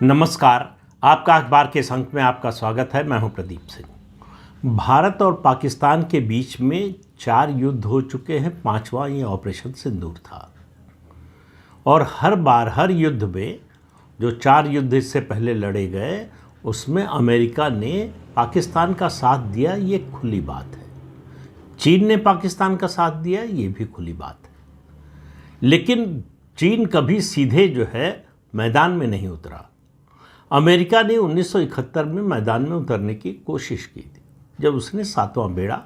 नमस्कार। आपका अखबार के इस अंक में आपका स्वागत है। मैं हूं प्रदीप सिंह। भारत और पाकिस्तान के बीच में 4 युद्ध हो चुके हैं। 5वां ये ऑपरेशन सिंदूर था और हर बार हर युद्ध में जो 4 युद्ध इससे पहले लड़े गए उसमें अमेरिका ने पाकिस्तान का साथ दिया, ये खुली बात है। चीन ने पाकिस्तान का साथ दिया, ये भी खुली बात है। लेकिन चीन कभी सीधे जो है मैदान में नहीं उतरा। अमेरिका ने 1971 में मैदान में उतरने की कोशिश की थी, जब उसने 7वां बेड़ा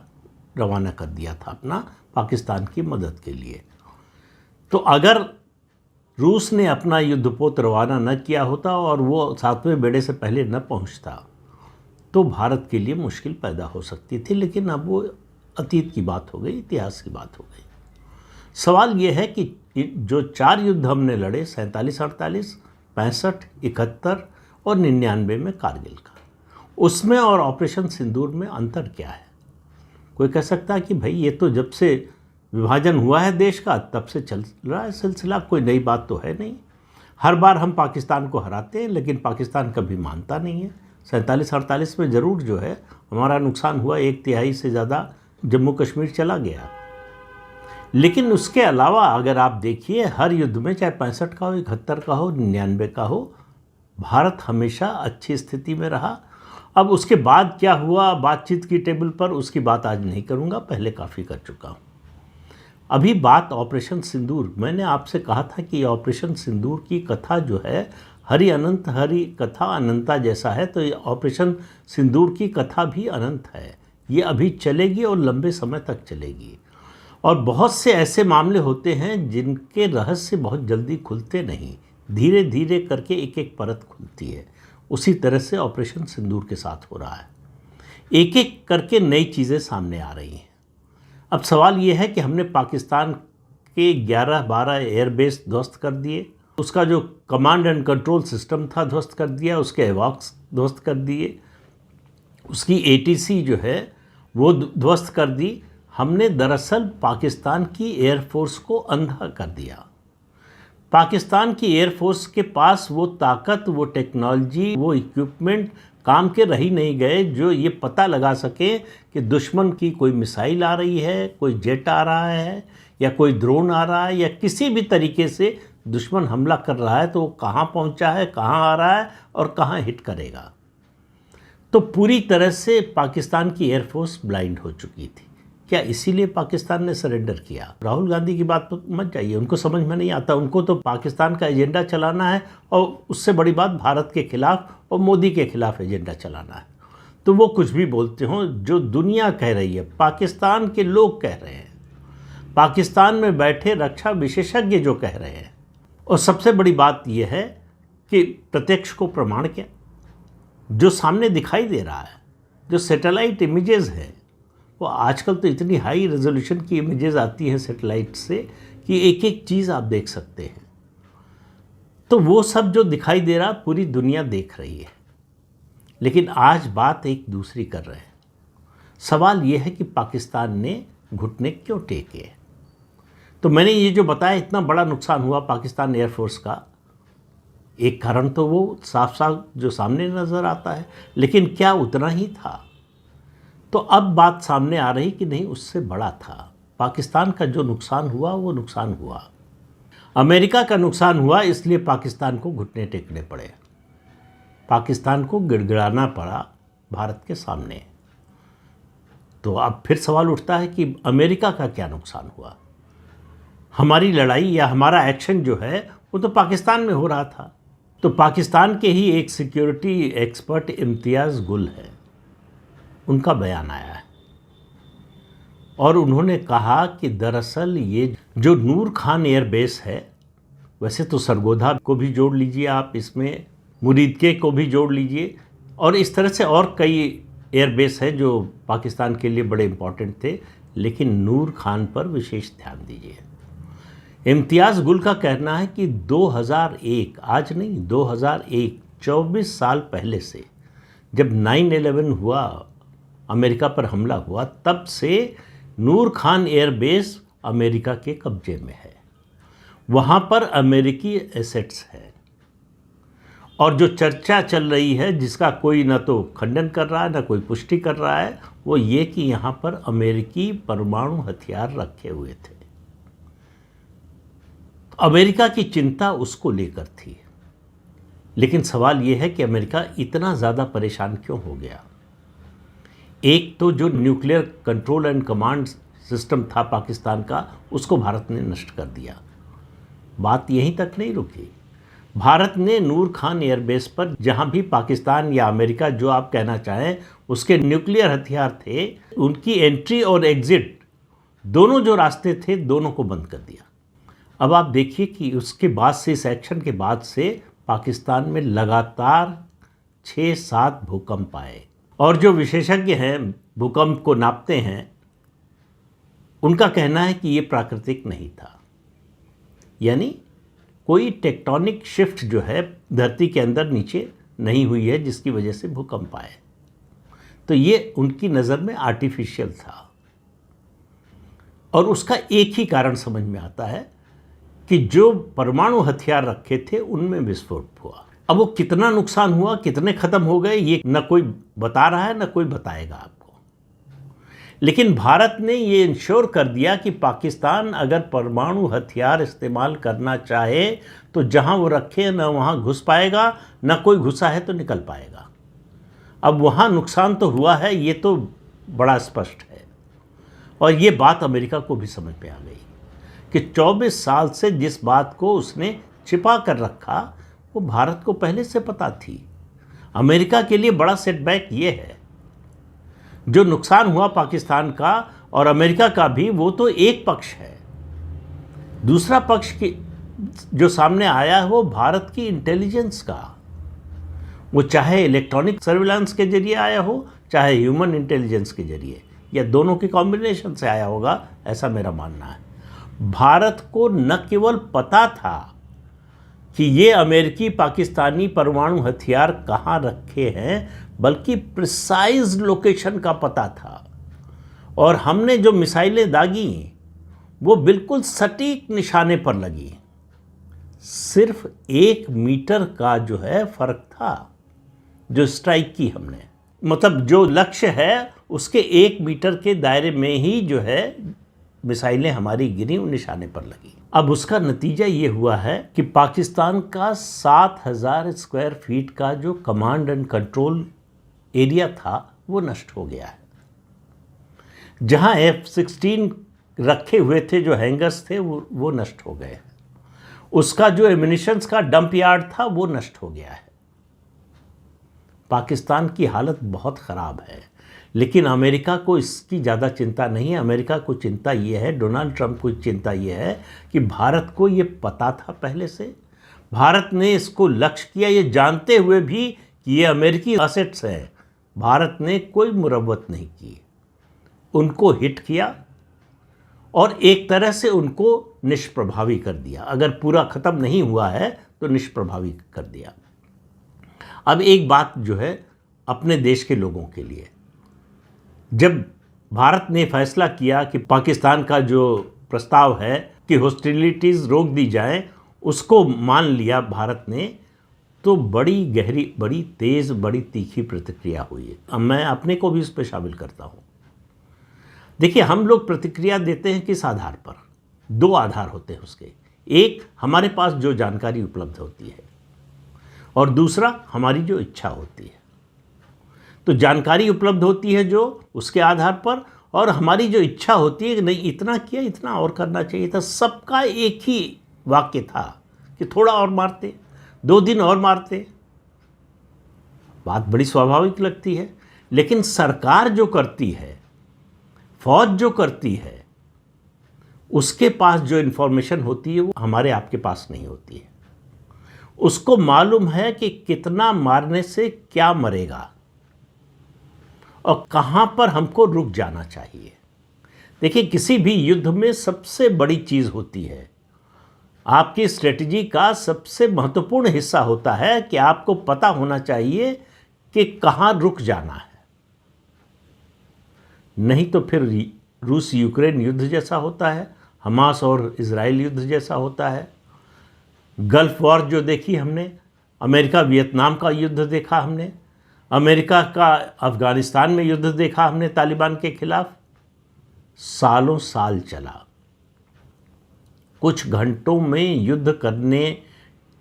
रवाना कर दिया था अपना पाकिस्तान की मदद के लिए। तो अगर रूस ने अपना युद्धपोत रवाना न किया होता और वो 7वें बेड़े से पहले न पहुंचता तो भारत के लिए मुश्किल पैदा हो सकती थी। लेकिन अब वो अतीत की बात हो गई, इतिहास की बात हो गई। सवाल ये है कि जो 4 युद्ध हमने लड़े 47, 48, 65, 71 और 99 में कारगिल का, उसमें और ऑपरेशन सिंदूर में अंतर क्या है? कोई कह सकता है कि भाई ये तो जब से विभाजन हुआ है देश का तब से चल रहा है सिलसिला, कोई नई बात तो है नहीं। हर बार हम पाकिस्तान को हराते हैं लेकिन पाकिस्तान कभी मानता नहीं है। 47, 48 में ज़रूर जो है हमारा नुकसान हुआ, 1/3 से ज़्यादा जम्मू कश्मीर चला गया। लेकिन उसके अलावा अगर आप देखिए हर युद्ध में, चाहे 65 का हो, 71 का हो, 99 का हो, भारत हमेशा अच्छी स्थिति में रहा। अब उसके बाद क्या हुआ बातचीत की टेबल पर, उसकी बात आज नहीं करूंगा, पहले काफ़ी कर चुका हूं। अभी बात ऑपरेशन सिंदूर। मैंने आपसे कहा था कि ऑपरेशन सिंदूर की कथा जो है हरि अनंत, हरि कथा अनंता जैसा है, तो ये ऑपरेशन सिंदूर की कथा भी अनंत है। ये अभी चलेगी और लंबे समय तक चलेगी। और बहुत से ऐसे मामले होते हैं जिनके रहस्य बहुत जल्दी खुलते नहीं, धीरे धीरे करके एक एक परत खुलती है। उसी तरह से ऑपरेशन सिंदूर के साथ हो रहा है। एक एक करके नई चीज़ें सामने आ रही हैं। अब सवाल ये है कि हमने पाकिस्तान के 11-12 एयरबेस ध्वस्त कर दिए, उसका जो कमांड एंड कंट्रोल सिस्टम था ध्वस्त कर दिया, उसके एवॉक्स ध्वस्त कर दिए, उसकी ATC जो है वो ध्वस्त कर दी। हमने दरअसल पाकिस्तान की एयरफोर्स को अंधा कर दिया। पाकिस्तान की एयरफोर्स के पास वो ताकत, वो टेक्नोलॉजी, वो इक्विपमेंट काम के रह ही नहीं गए जो ये पता लगा सके कि दुश्मन की कोई मिसाइल आ रही है, कोई जेट आ रहा है या कोई ड्रोन आ रहा है या किसी भी तरीके से दुश्मन हमला कर रहा है तो वो कहाँ पहुँचा है, कहाँ आ रहा है और कहाँ हिट करेगा। तो पूरी तरह से पाकिस्तान की एयरफोर्स ब्लाइंड हो चुकी थी। क्या इसीलिए पाकिस्तान ने सरेंडर किया? राहुल गांधी की बात पर मत जाइए, उनको समझ में नहीं आता। उनको तो पाकिस्तान का एजेंडा चलाना है और उससे बड़ी बात भारत के खिलाफ और मोदी के खिलाफ एजेंडा चलाना है। तो वो कुछ भी बोलते हों, जो दुनिया कह रही है, पाकिस्तान के लोग कह रहे हैं, पाकिस्तान में बैठे रक्षा विशेषज्ञ जो कह रहे हैं। और सबसे बड़ी बात यह है कि प्रत्यक्ष को प्रमाण क्या, जो सामने दिखाई दे रहा है, जो सैटेलाइट इमेजेस है, वो आजकल तो इतनी हाई रेजोल्यूशन की इमेजेस आती हैं सैटेलाइट से कि एक एक चीज़ आप देख सकते हैं। तो वो सब जो दिखाई दे रहा पूरी दुनिया देख रही है। लेकिन आज बात एक दूसरी कर रहे हैं। सवाल ये है कि पाकिस्तान ने घुटने क्यों टेके? तो मैंने ये जो बताया, इतना बड़ा नुकसान हुआ पाकिस्तान एयरफोर्स का, एक कारण तो वो साफ साफ जो सामने नज़र आता है। लेकिन क्या उतना ही था? तो अब बात सामने आ रही कि नहीं, उससे बड़ा था। पाकिस्तान का जो नुकसान हुआ वो नुकसान हुआ, अमेरिका का नुकसान हुआ, इसलिए पाकिस्तान को घुटने टेकने पड़े, पाकिस्तान को गिड़गिड़ाना पड़ा भारत के सामने। तो अब फिर सवाल उठता है कि अमेरिका का क्या नुकसान हुआ? हमारी लड़ाई या हमारा एक्शन जो है वो तो पाकिस्तान में हो रहा था। तो पाकिस्तान के ही एक सिक्योरिटी एक्सपर्ट इम्तियाज़ गुल है, उनका बयान आया है और उन्होंने कहा कि दरअसल ये जो नूर खान एयरबेस है, वैसे तो सरगोधा को भी जोड़ लीजिए आप, इसमें मुरीदके को भी जोड़ लीजिए, और इस तरह से और कई एयरबेस है जो पाकिस्तान के लिए बड़े इम्पॉर्टेंट थे, लेकिन नूर खान पर विशेष ध्यान दीजिए। इम्तियाज़ गुल का कहना है कि 2001, आज नहीं 2001, 24 साल पहले से, जब 9/11 हुआ, अमेरिका पर हमला हुआ, तब से नूर खान एयरबेस अमेरिका के कब्जे में है। वहाँ पर अमेरिकी एसेट्स हैं और जो चर्चा चल रही है, जिसका कोई ना तो खंडन कर रहा है ना कोई पुष्टि कर रहा है, वो ये कि यहाँ पर अमेरिकी परमाणु हथियार रखे हुए थे। अमेरिका की चिंता उसको लेकर थी, लेकिन सवाल ये है कि अमेरिका इतना ज़्यादा परेशान क्यों हो गया। एक तो जो nuclear control and command system था पाकिस्तान का, उसको भारत ने नष्ट कर दिया। बात यहीं तक नहीं रुकी। भारत ने नूर खान एयरबेस पर, जहां भी पाकिस्तान या अमेरिका जो आप कहना चाहें उसके न्यूक्लियर हथियार थे, उनकी एंट्री और एग्जिट दोनों जो रास्ते थे, दोनों को बंद कर दिया। अब आप देखिए कि उसके बाद से, इस एक्शन के बाद से पाकिस्तान में लगातार 6-7 भूकंप आए, और जो विशेषज्ञ हैं भूकंप को नापते हैं, उनका कहना है कि ये प्राकृतिक नहीं था, यानी कोई टेक्टोनिक शिफ्ट जो है धरती के अंदर नीचे नहीं हुई है जिसकी वजह से भूकंप आए। तो ये उनकी नज़र में आर्टिफिशियल था, और उसका एक ही कारण समझ में आता है कि जो परमाणु हथियार रखे थे उनमें विस्फोट हुआ। अब वो कितना नुकसान हुआ, कितने ख़त्म हो गए, ये न कोई बता रहा है न कोई बताएगा आपको। लेकिन भारत ने ये इंश्योर कर दिया कि पाकिस्तान अगर परमाणु हथियार इस्तेमाल करना चाहे तो जहां वो रखे न वहां घुस पाएगा, न कोई घुसा है तो निकल पाएगा। अब वहां नुकसान तो हुआ है, ये तो बड़ा स्पष्ट है, और ये बात अमेरिका को भी समझ में आ गई कि 24 साल से जिस बात को उसने छिपा कर रखा, वो भारत को पहले से पता थी। अमेरिका के लिए बड़ा सेटबैक ये है, जो नुकसान हुआ पाकिस्तान का और अमेरिका का भी, वो तो एक पक्ष है। दूसरा पक्ष की जो सामने आया है वो भारत की इंटेलिजेंस का, वो चाहे इलेक्ट्रॉनिक सर्विलांस के जरिए आया हो, चाहे ह्यूमन इंटेलिजेंस के जरिए, या दोनों के कॉम्बिनेशन से आया होगा, ऐसा मेरा मानना है। भारत को न केवल पता था कि ये अमेरिकी पाकिस्तानी परमाणु हथियार कहाँ रखे हैं, बल्कि प्रिसाइज लोकेशन का पता था, और हमने जो मिसाइलें दागी वो बिल्कुल सटीक निशाने पर लगी। सिर्फ 1 मीटर का जो है फर्क था जो स्ट्राइक की हमने, मतलब जो लक्ष्य है उसके 1 मीटर के दायरे में ही जो है मिसाइलें हमारी गिरी, उन निशाने पर लगी। अब उसका नतीजा ये हुआ है कि पाकिस्तान का 7,000 स्क्वायर फीट का जो कमांड एंड कंट्रोल एरिया था वो नष्ट हो गया है। जहां F-16 रखे हुए थे, जो हैंगर्स थे, वो नष्ट हो गए। उसका जो एम्यूनिशंस का डंप यार्ड था वो नष्ट हो गया है। पाकिस्तान की हालत बहुत ख़राब है, लेकिन अमेरिका को इसकी ज़्यादा चिंता नहीं है। अमेरिका को चिंता ये है, डोनाल्ड ट्रंप को चिंता ये है कि भारत को ये पता था पहले से, भारत ने इसको लक्ष्य किया, ये जानते हुए भी कि ये अमेरिकी एसेट्स हैं, भारत ने कोई मुरव्वत नहीं की, उनको हिट किया और एक तरह से उनको निष्प्रभावी कर दिया। अगर पूरा ख़त्म नहीं हुआ है तो निष्प्रभावी कर दिया। अब एक बात जो है अपने देश के लोगों के लिए, जब भारत ने फैसला किया कि पाकिस्तान का जो प्रस्ताव है कि हॉस्टिलिटीज़ रोक दी जाएं, उसको मान लिया भारत ने, तो बड़ी गहरी, बड़ी तेज़, बड़ी तीखी प्रतिक्रिया हुई है। अब मैं अपने को भी इस पर शामिल करता हूँ। देखिए, हम लोग प्रतिक्रिया देते हैं किस आधार पर? 2 आधार होते हैं उसके। एक, हमारे पास जो जानकारी उपलब्ध होती है, और दूसरा हमारी जो इच्छा होती है। तो जानकारी उपलब्ध होती है जो, उसके आधार पर, और हमारी जो इच्छा होती है कि नहीं इतना किया, इतना और करना चाहिए था। सबका एक ही वाक्य था कि थोड़ा और मारते, 2 दिन और मारते। बात बड़ी स्वाभाविक लगती है, लेकिन सरकार जो करती है, फौज जो करती है, उसके पास जो इन्फॉर्मेशन होती है वो हमारे आपके पास नहीं होती है। उसको मालूम है कि कितना मारने से क्या मरेगा और कहाँ पर हमको रुक जाना चाहिए। देखिए, किसी भी युद्ध में सबसे बड़ी चीज़ होती है, आपकी स्ट्रेटजी का सबसे महत्वपूर्ण हिस्सा होता है कि आपको पता होना चाहिए कि कहाँ रुक जाना है। नहीं तो फिर रूस यूक्रेन युद्ध जैसा होता है, हमास और इजराइल युद्ध जैसा होता है, गल्फ वॉर जो देखी हमने, अमेरिका वियतनाम का युद्ध देखा हमने, अमेरिका का अफ़गानिस्तान में युद्ध देखा हमने तालिबान के खिलाफ, सालों साल चला। कुछ घंटों में युद्ध करने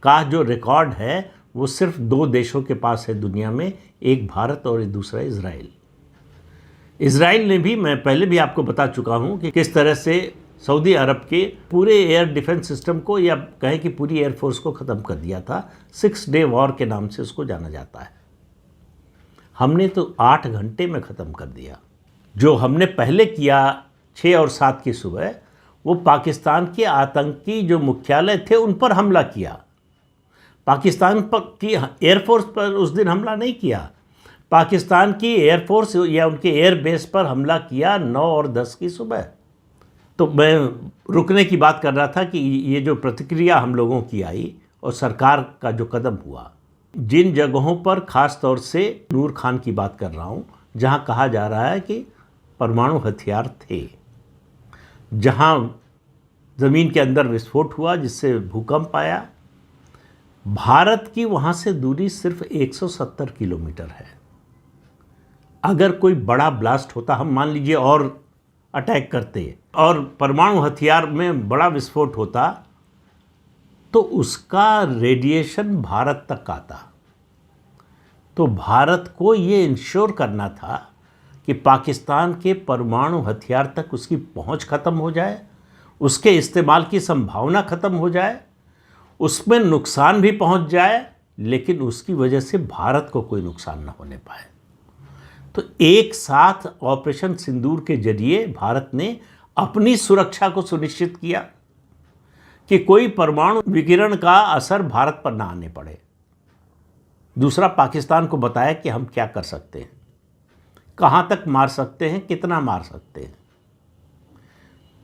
का जो रिकॉर्ड है वो सिर्फ 2 देशों के पास है दुनिया में, एक भारत और दूसरा इजराइल। इजराइल ने भी, मैं पहले भी आपको बता चुका हूँ कि किस तरह से सऊदी अरब के पूरे एयर डिफेंस सिस्टम को, या कहें कि पूरी एयरफोर्स को ख़त्म कर दिया था। 6 डे वॉर के नाम से उसको जाना जाता है। हमने तो 8 घंटे में ख़त्म कर दिया। जो हमने पहले किया 6 और 7 की सुबह, वो पाकिस्तान के आतंकी जो मुख्यालय थे उन पर हमला किया। पाकिस्तान पर की एयरफोर्स पर उस दिन हमला नहीं किया। पाकिस्तान की एयरफोर्स या उनके एयर बेस पर हमला किया 9 और 10 की सुबह। तो मैं रुकने की बात कर रहा था कि ये जो प्रतिक्रिया हम लोगों की आई और सरकार का जो कदम हुआ, जिन जगहों पर ख़ास तौर से नूर खान की बात कर रहा हूँ, जहाँ कहा जा रहा है कि परमाणु हथियार थे, जहाँ ज़मीन के अंदर विस्फोट हुआ जिससे भूकंप आया, भारत की वहाँ से दूरी सिर्फ 170 किलोमीटर है। अगर कोई बड़ा ब्लास्ट होता, हम मान लीजिए और अटैक करते और परमाणु हथियार में बड़ा विस्फोट होता, तो उसका रेडिएशन भारत तक आता। तो भारत को ये इंश्योर करना था कि पाकिस्तान के परमाणु हथियार तक उसकी पहुंच ख़त्म हो जाए, उसके इस्तेमाल की संभावना ख़त्म हो जाए, उसमें नुकसान भी पहुंच जाए, लेकिन उसकी वजह से भारत को कोई नुकसान न होने पाए। तो एक साथ ऑपरेशन सिंदूर के जरिए भारत ने अपनी सुरक्षा को सुनिश्चित किया कि कोई परमाणु विकिरण का असर भारत पर ना आने पड़े। दूसरा, पाकिस्तान को बताया कि हम क्या कर सकते हैं, कहाँ तक मार सकते हैं, कितना मार सकते हैं।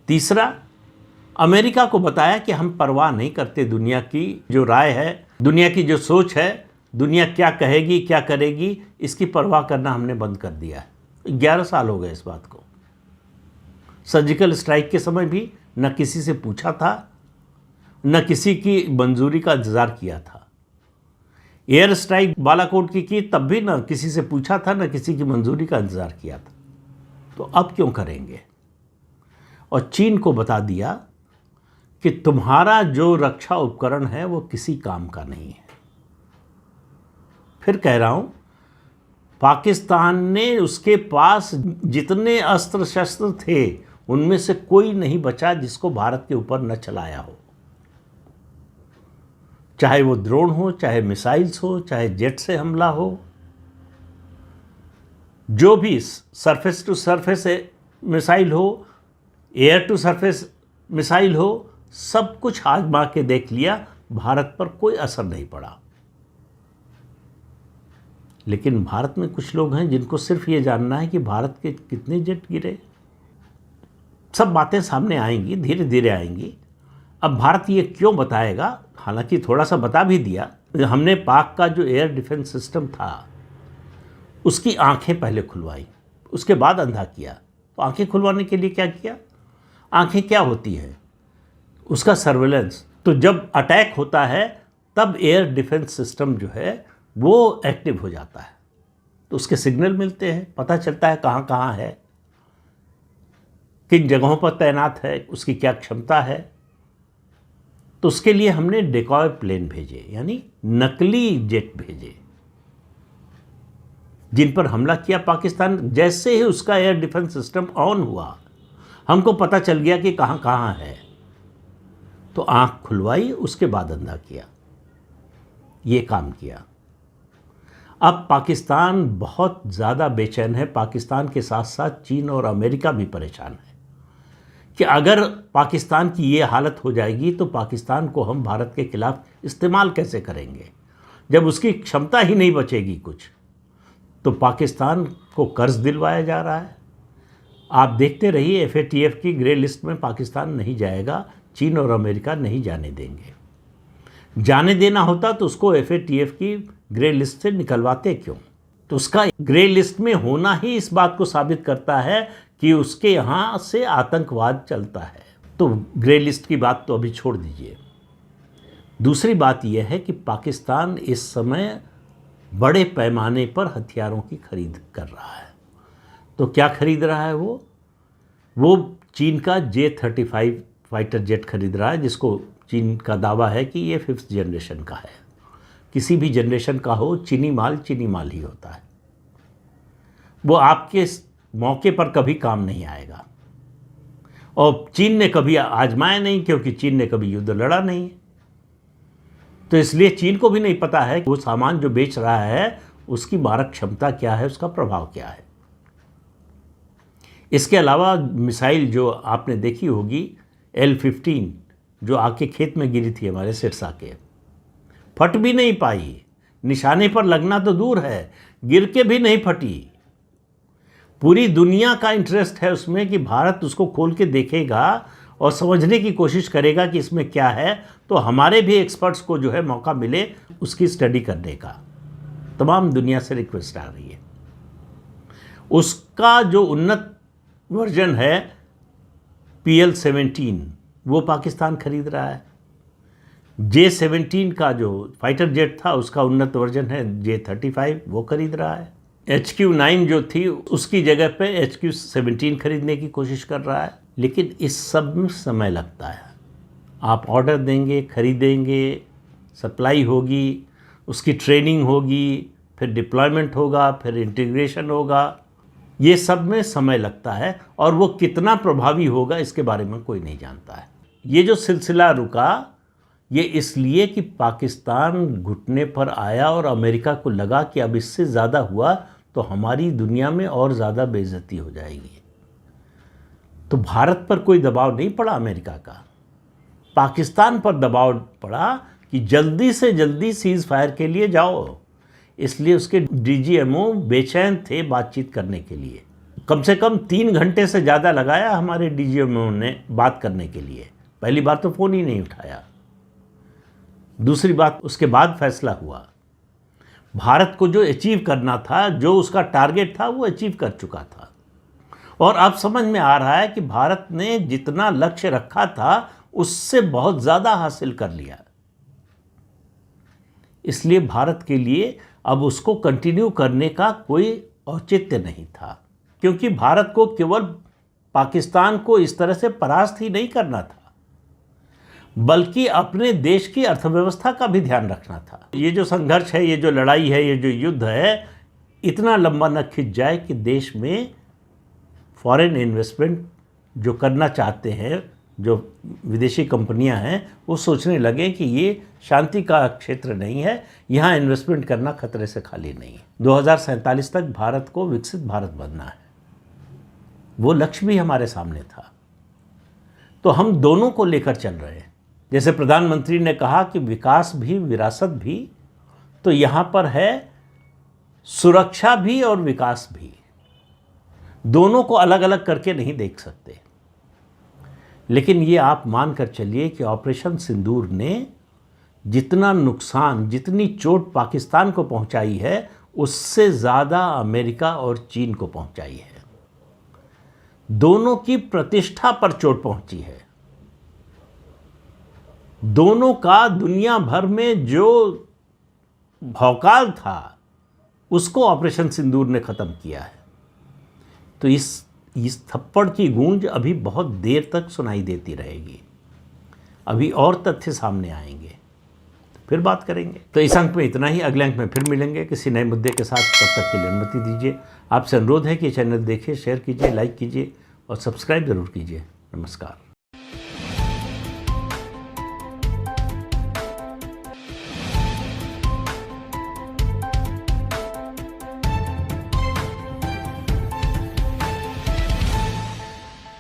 तीसरा, अमेरिका को बताया कि हम परवाह नहीं करते दुनिया की जो राय है, दुनिया की जो सोच है, दुनिया क्या कहेगी क्या करेगी, इसकी परवाह करना हमने बंद कर दिया है। 11 साल हो गए इस बात को। सर्जिकल स्ट्राइक के समय भी न किसी से पूछा था, न किसी की मंजूरी का इंतज़ार किया था। एयर स्ट्राइक बालाकोट की तब भी न किसी से पूछा था, न किसी की मंजूरी का इंतज़ार किया था। तो अब क्यों करेंगे? और चीन को बता दिया कि तुम्हारा जो रक्षा उपकरण है वो किसी काम का नहीं है। फिर कह रहा हूं, पाकिस्तान ने, उसके पास जितने अस्त्र शस्त्र थे उनमें से कोई नहीं बचा जिसको भारत के ऊपर न चलाया हो। चाहे वो ड्रोन हो, चाहे मिसाइल्स हो, चाहे जेट से हमला हो, जो भी सरफेस टू सरफेस मिसाइल हो, एयर टू सरफेस मिसाइल हो, सब कुछ आजमा के देख लिया, भारत पर कोई असर नहीं पड़ा। लेकिन भारत में कुछ लोग हैं जिनको सिर्फ ये जानना है कि भारत के कितने जेट गिरे। सब बातें सामने आएंगी, धीरे धीरे आएंगी। अब भारत ये क्यों बताएगा, हालांकि थोड़ा सा बता भी दिया। हमने पाक का जो एयर डिफेंस सिस्टम था उसकी आंखें पहले खुलवाई, उसके बाद अंधा किया। तो आंखें खुलवाने के लिए क्या किया? आंखें क्या होती हैं? उसका सर्वेलेंस। तो जब अटैक होता है तब एयर डिफेंस सिस्टम जो है वो एक्टिव हो जाता है, तो उसके सिग्नल मिलते हैं, पता चलता है कहाँ कहाँ है, किन जगहों पर तैनात है, उसकी क्या क्षमता है। तो उसके लिए हमने डेकॉय प्लेन भेजे, यानी नकली जेट भेजे, जिन पर हमला किया पाकिस्तान। जैसे ही उसका एयर डिफेंस सिस्टम ऑन हुआ, हमको पता चल गया कि कहाँ कहाँ है, तो आँख खुलवाई, उसके बाद अंधा किया, ये काम किया। अब पाकिस्तान बहुत ज़्यादा बेचैन है। पाकिस्तान के साथ साथ चीन और अमेरिका भी परेशान है कि अगर पाकिस्तान की ये हालत हो जाएगी तो पाकिस्तान को हम भारत के खिलाफ इस्तेमाल कैसे करेंगे, जब उसकी क्षमता ही नहीं बचेगी कुछ। तो पाकिस्तान को कर्ज दिलवाया जा रहा है। आप देखते रहिए, FATF की ग्रे लिस्ट में पाकिस्तान नहीं जाएगा, चीन और अमेरिका नहीं जाने देंगे। जाने देना होता तो उसको FATF की ग्रे लिस्ट से निकलवाते क्यों? तो उसका ग्रे लिस्ट में होना ही इस बात को साबित करता है कि उसके यहाँ से आतंकवाद चलता है। तो ग्रे लिस्ट की बात तो अभी छोड़ दीजिए। दूसरी बात यह है कि पाकिस्तान इस समय बड़े पैमाने पर हथियारों की खरीद कर रहा है। तो क्या खरीद रहा है वो चीन का J-35 फाइटर जेट खरीद रहा है, जिसको चीन का दावा है कि ये 5th जनरेशन का है। किसी भी जनरेशन का हो, चीनी माल ही होता है। वो आपके मौके पर कभी काम नहीं आएगा, और चीन ने कभी आजमाया नहीं, क्योंकि चीन ने कभी युद्ध लड़ा नहीं है। तो इसलिए चीन को भी नहीं पता है कि वो सामान जो बेच रहा है उसकी मारक क्षमता क्या है, उसका प्रभाव क्या है। इसके अलावा मिसाइल जो आपने देखी होगी L-15, जो आके खेत में गिरी थी हमारे सिरसा के, फट भी नहीं पाई। निशाने पर लगना तो दूर है, गिर के भी नहीं फटी। पूरी दुनिया का इंटरेस्ट है उसमें कि भारत उसको खोल के देखेगा और समझने की कोशिश करेगा कि इसमें क्या है। तो हमारे भी एक्सपर्ट्स को जो है मौका मिले उसकी स्टडी करने का। तमाम दुनिया से रिक्वेस्ट आ रही है। उसका जो उन्नत वर्जन है PL-17, वो पाकिस्तान खरीद रहा है। J-17 का जो फाइटर जेट था उसका उन्नत वर्जन है J-35, वो खरीद रहा है। HQ-9 जो थी उसकी जगह पे HQ-17 खरीदने की कोशिश कर रहा है। लेकिन इस सब में समय लगता है। आप ऑर्डर देंगे, खरीदेंगे, सप्लाई होगी, उसकी ट्रेनिंग होगी, फिर डिप्लॉयमेंट होगा, फिर इंटीग्रेशन होगा। ये सब में समय लगता है, और वो कितना प्रभावी होगा इसके बारे में कोई नहीं जानता है। ये जो सिलसिला रुका, ये इसलिए कि पाकिस्तान घुटने पर आया और अमेरिका को लगा कि अब इससे ज़्यादा हुआ तो हमारी दुनिया में और ज़्यादा बेइज्जती हो जाएगी। तो भारत पर कोई दबाव नहीं पड़ा अमेरिका का, पाकिस्तान पर दबाव पड़ा कि जल्दी से जल्दी सीज़ फायर के लिए जाओ। इसलिए उसके DGMO बेचैन थे बातचीत करने के लिए। कम से कम 3 घंटे से ज़्यादा लगाया हमारे DGMO ने बात करने के लिए। पहली बार तो फ़ोन ही नहीं उठाया। दूसरी बात, उसके बाद फैसला हुआ। भारत को जो अचीव करना था, जो उसका टारगेट था, वो अचीव कर चुका था। और अब समझ में आ रहा है कि भारत ने जितना लक्ष्य रखा था उससे बहुत ज़्यादा हासिल कर लिया। इसलिए भारत के लिए अब उसको कंटिन्यू करने का कोई औचित्य नहीं था, क्योंकि भारत को केवल पाकिस्तान को इस तरह से परास्त ही नहीं करना था, बल्कि अपने देश की अर्थव्यवस्था का भी ध्यान रखना था। ये जो संघर्ष है, ये जो लड़ाई है, ये जो युद्ध है, इतना लंबा न खिंच जाए कि देश में फॉरेन इन्वेस्टमेंट जो करना चाहते हैं, जो विदेशी कंपनियां हैं, वो सोचने लगे कि ये शांति का क्षेत्र नहीं है, यहाँ इन्वेस्टमेंट करना खतरे से खाली नहीं है। 2047 तक भारत को विकसित भारत बनना है, वो लक्ष्य भी हमारे सामने था। तो हम दोनों को लेकर चल रहे हैं। जैसे प्रधानमंत्री ने कहा कि विकास भी विरासत भी, तो यहाँ पर है सुरक्षा भी और विकास भी। दोनों को अलग अलग करके नहीं देख सकते। लेकिन ये आप मान कर चलिए कि ऑपरेशन सिंदूर ने जितना नुकसान, जितनी चोट पाकिस्तान को पहुंचाई है, उससे ज़्यादा अमेरिका और चीन को पहुंचाई है। दोनों की प्रतिष्ठा पर चोट पहुंची है। दोनों का दुनिया भर में जो भौकाल था उसको ऑपरेशन सिंदूर ने ख़त्म किया है। तो इस थप्पड़ की गूंज अभी बहुत देर तक सुनाई देती रहेगी। अभी और तथ्य सामने आएंगे, तो फिर बात करेंगे। तो इस अंक में इतना ही। अगले अंक में फिर मिलेंगे किसी नए मुद्दे के साथ। तब तक के लिए अनुमति दीजिए। आपसे अनुरोध है कि चैनल देखिए, शेयर कीजिए, लाइक कीजिए और सब्सक्राइब जरूर कीजिए। नमस्कार।